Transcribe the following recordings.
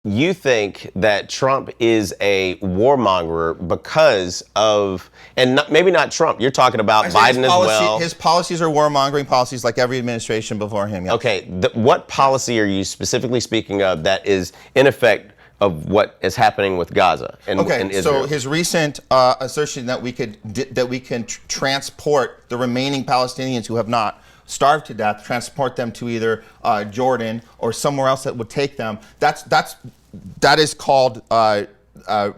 You think that Trump is a warmonger because of, and not, maybe not Trump, you're talking about Biden as well. His policies are warmongering policies like every administration before him. Yes. Okay, what policy are you specifically speaking of that is in effect of what is happening with Gaza and Israel? So his recent assertion that we can transport the remaining Palestinians who have not starved to death, transport them to either Jordan or somewhere else that would take them. That is called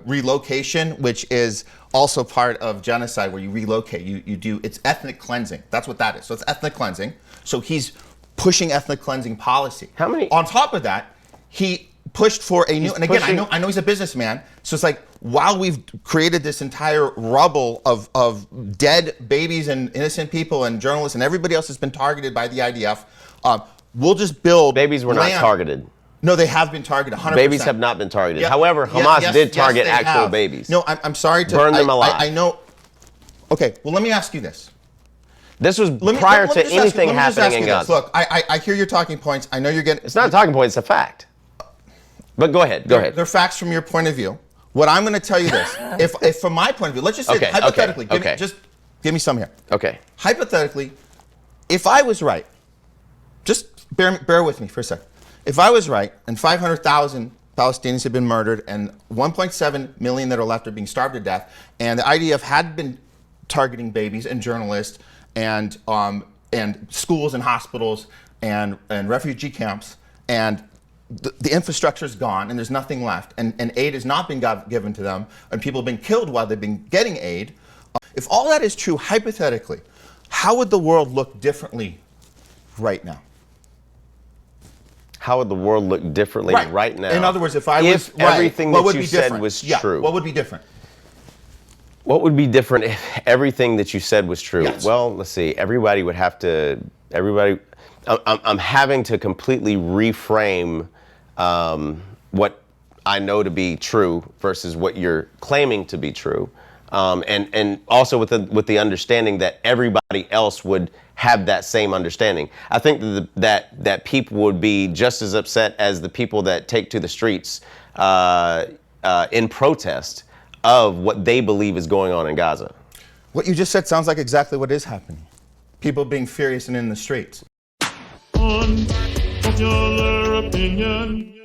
relocation, which is also part of genocide, where you relocate. You do, it's ethnic cleansing. That's what that is. So it's ethnic cleansing. So he's pushing ethnic cleansing policy. How many? On top of that, he pushed for a new, and again, I know he's a businessman, so it's like, while we've created this entire rubble of dead babies and innocent people and journalists and everybody else has been targeted by the IDF, we'll just build Babies were land. not targeted. No, they have been targeted, 100%. Babies have not been targeted. However, Hamas did target actual babies. No, I'm sorry to burn them alive. I know. Okay, well, let me ask you this. This was prior to anything happening in Gaza. Look, I hear your talking points. I know you're getting. It's not a talking point, it's a fact. But go ahead, go ahead. They're facts from your point of view. What I'm going to tell you this, if from my point of view, let's just say hypothetically, just give me some here. Okay. Hypothetically, if I was right, just bear with me for a second. If I was right and 500,000 Palestinians have been murdered and 1.7 million that are left are being starved to death, and the IDF had been targeting babies and journalists and schools and hospitals and refugee camps, and the infrastructure is gone and there's nothing left, and aid has not been given to them, and people have been killed while they've been getting aid. If all that is true, hypothetically, how would the world look differently right now? How would the world look differently right now? In other words, if I was right, everything that you said was true. What would be different? What would be different if everything that you said was true? Yes. Well, let's see. Everybody would have to. I'm having to completely reframe what I know to be true versus what you're claiming to be true, and also with the understanding that everybody else would have that same understanding. I think that people would be just as upset as the people that take to the streets in protest of what they believe is going on in Gaza. What you just said sounds like exactly what is happening. People being furious and in the streets. Unpopular opinion.